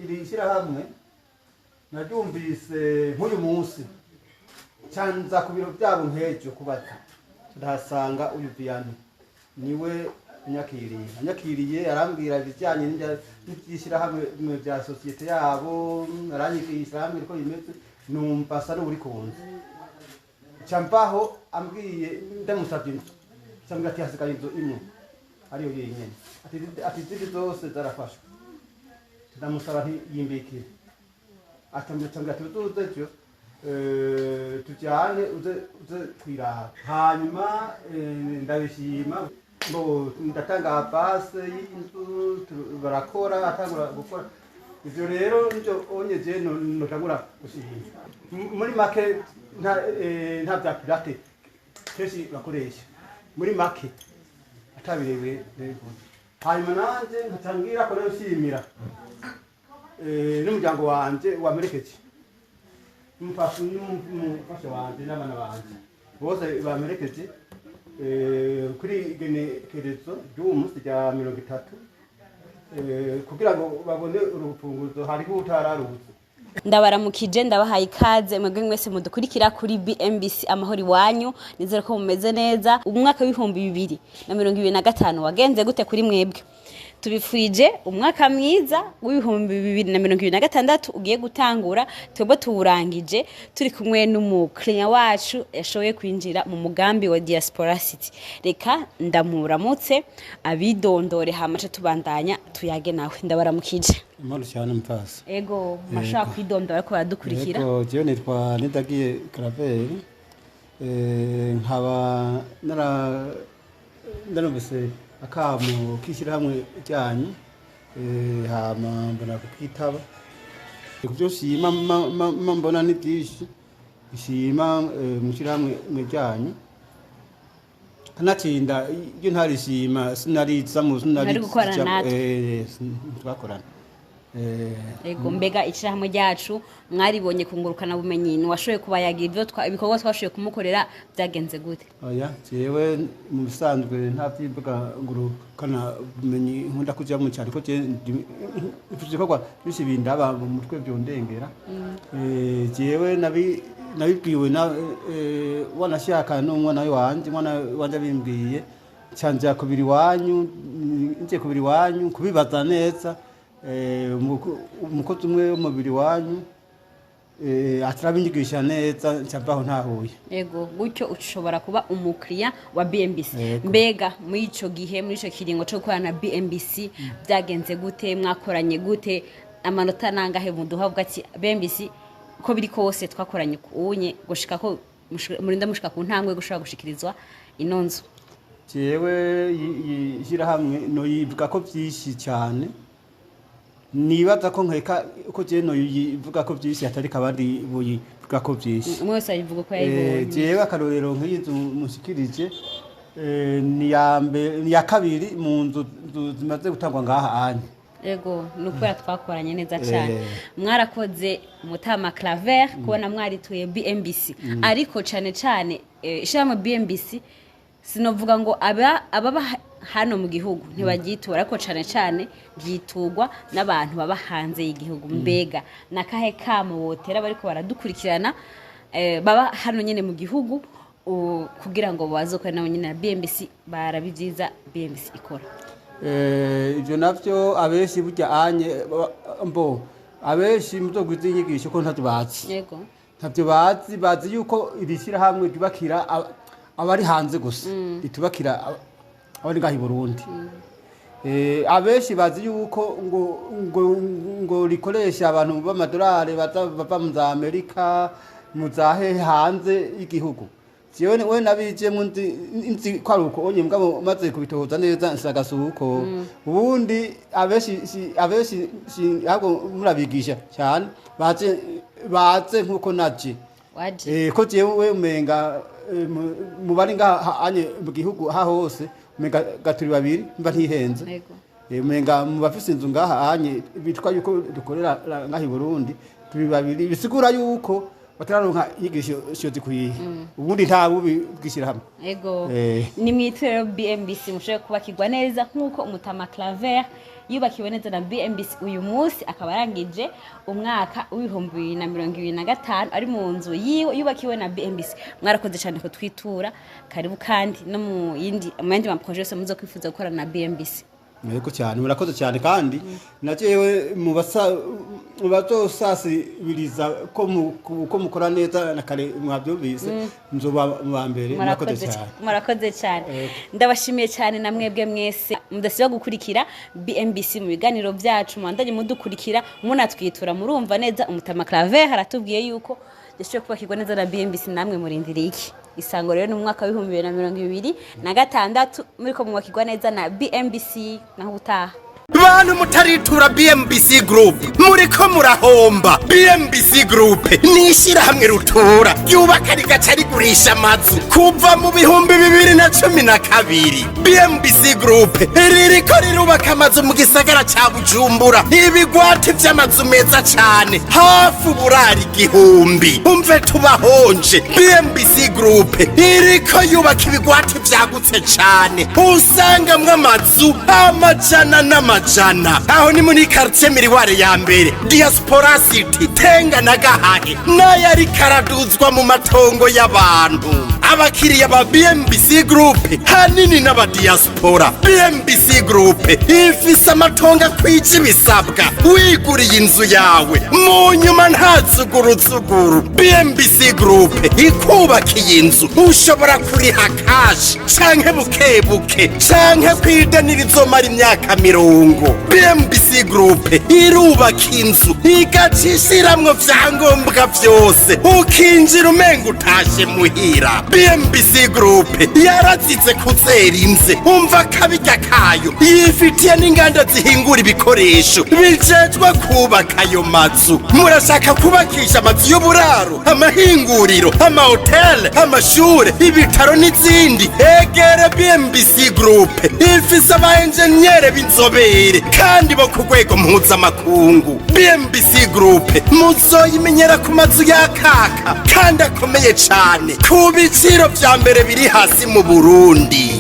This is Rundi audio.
iri shyirahamwe naryumvise nk'uyu munsi canza ku biro byabo nk'ejo kubaza ndahasanga uyu Vianney niwe anyakiriye arambwira ibijyanye n'ibyishyirahamwe bya sosiyete yabo aranyigisha hamwe ko bimeze numva asa n'uri kunze cambaho ambwiye ndamusabye inzu cyangwa ati hasigaye inzu imwe ariyo yenyine ati zindi zose zarafashwe ndamusaba yimbikire atambye ati tuze cyo tujyane uze kwiraha hanyuma ndabishima ngo ndatanga base y'inzu barakora atangura gukora ivyo rero nivyo onyeje notangura gushima muri make nta bya pirate keshi bakoresha muri make atabirewe hanyuma nanje nkatangira ko rero shimira n'umuryango wanje wamerekeje umufasha wanje n'abana banje bose bamerekeje kuri genekerezo ry'uwo munsi rya 30 kugira ngo babone urufunguzo hariho utararutse ndabaramukije ndabahaye ikaze mwebwe mwese mudukurikira kuri BMBC amahoro iwanyu nizere ko mumeze neza umwaka w'ibihumbi 2025 wagenze gute kuri mwebwe tubifurije umwaka mwiza w'ibihumbi 2026 ugiye gutangura twebwe tuwurangije turi kumwe n'umukiriya wacu yashoboye kwinjira mu mugambi wa Diaspora City reka ndamuramutse abidondore hamace tubandanya tuyage nawe ndabaramukije Imana cyane mpasa ego mashaka kwidondora ko yadukurikira ego je nitwa Nidagiye Claver nkaba narumvise akamu kishyirahamwe ryanyu hama mbona kukitaba kubyo shima mbona ni byinshi shima mushyirahamwe ryanyu kanatsinda iyo ntarishima sinariza mu twakorana ego mbega ishyirahamwe ryacu mwaribonye kungurukana bumenyi washoboye kubayagira ibyo ibikorwa twashoboye kumukorera byagenze gute oya jewe mu bisanzwe nta byimbuga ngurukana bumenyi nkunda kujya mu cyari ko ibikorwa byinshi bindaba mu mutwe byondengera jewe nabibwiwe na wanashaka n'umwana wanje bimbwiye cyanja kubiri wanyu nje kubiri wanyu kubibaza neza umukozi umwe w'umubiri wanyu atarabinyigisha neza cyavaho ntahuye yego gutyo ushobora kuba umukiriya wa BMBC mbega muri ico gihe muri ico kiringo cyo gukorana na BMBC byagenze gute mwakoranye gute amanota nangahe muduhabwa ati BMBC ko biri kose twakoranye kunye gushika ko murinda mushika ku ntambwe gushaka gushikirizwa inonzo jewe yishira hamwe no yivuga ko byinshi cyane nibaza ko nkeka ko je no yivuga ko byinshi atari kabandi buyivuga ko byinshi mwese ayivuga ko yayibonye jewe akarorero nk'izu mushikirije ni ya kabiri mu nzu zimaze gutangwa ngaha anye ego nukubera twakoranye neza cyane mwarakoze Mutama Claver kubona mwarituye BMBC ariko cyane ishyirahamwe BMBC sinovuga ngo ababa hano mu gihugu ntibagitura ariko cyane byitugwa n'abantu baba hanze y'igihugu mbega nakahe kamo wotera bariko baradukurikirana baba hano nyene mu gihugu kugira ngo bazokore nabo nyene na BMBC barabivyiza BMBC ikora ivyo navyo abeshi burya anye abeshi muzogwiza inyigisho ko ntavyo bazi yego ntavyo bazi yuko irishira hamwe ryubakira abari hanze gusa ritubakira abari ngahi Burundi abeshi bazi yuko ngo rikoresha abantu b'amadolari bava mu za Amerika mu zahe hanze y'igihugu jewe we nabije mu nzi kwaruko onye mugabo maze kubitohoza neza nsagasuko ubundi abeshi ahubwo murabigisha cyane baze nkuko naje ko jewe umenga mu bari ngaha anye mu gihugu hose umenga gaturi babiri mba ntihenze umenga mu bafise inzu ngaha anye bitwa yuko dukorera ngahi Burundi turi babiri bisigura yuko batararonka yigisho zikwiye ubundi nta bubi bwishira hamwe ego ni mwitero BMBC mushoye kubakirwa neza nkuko Mutama Claver yubakiwe neza na BMBC uyu munsi akaba arangije umwaka w'ibihumbi 2025 ari mu nzu yiwe yubakiwe na BMBC. Mwarakoze cyane ko twitura, karibu kandi no mu yindi ma projet yose muzo kwifuza gukora na BMBC. Yego cyane, murakoze cyane kandi najewe mu bazosasibiriza ko mukora neza na kare mwabyumvise nzoba mu mbere. Murakoze cyane. Ndabashimiye cyane na mwebwe mwese mudasiba gukurikira BMBC mu biganiro byacu, mwandanye mudukurikira munatwitura, murumva neza Umutama Claver haratubwiye yuko yashoboye kubakirwa neza na BMBC, namwe murindiriye iki? Isango rero ni umwaka wa 2026 muriko mwakirwa neza na BMBC naho utaha. Bantu mutaritura BMBC Group muriko murahomba. BMBC Group nishira hamwe rutura yubaka rigaca rigurisha amazu kuva mu bihumbi 2012. BMBC Group ririko rirubaka amazu mu gisagara ca Bujumbura, ibigwati vy'amazu meza cane hafi burari igihumbi. Umve tubahonje, BMBC Group iriko yubaka ibigwati vyagutse cane, usangamwe amazu amajana n'amajana. Aho ni muri quartier Miriware ya mbere, Diaspora City, Tenga na Gahahe, n'ayari karaduzwa mu matongo y'abantu. Abakiriya ba BMBC Group hanini n'aba diaspora. BMBC Group ifise amatongo kwica ibisabwa, wiguriye inzu yawe mu nyuma ntazuguruzuguru. BMBC Group ikubakiye inzu ushobora kuriha cash canke bukebuke canke kwidanira izomara imyaka 10. BMBC Group irubaka inzu igacishiramwo vyangombwa vyose ukinjira umenga utashe muhira. BMBC Group yarazize kuzera inze, umva kabirya kayo yifitiye n'inganda zihingura ibikoresho bijejwe kubaka ayo mazu. Murashaka kubakisha amazu y'uburaro, amahinguriro, amahoteli, amashure, ibitaro n'izindi? Egera BMBC Group ifise aba engineer b'inzobere kandi bo ku rwego mpuzamakungu. BMBC Group muzoyimenyera ku mazu y'akaka kandi akomeye cane ku biciro vya mbere biri hasi mu Burundi.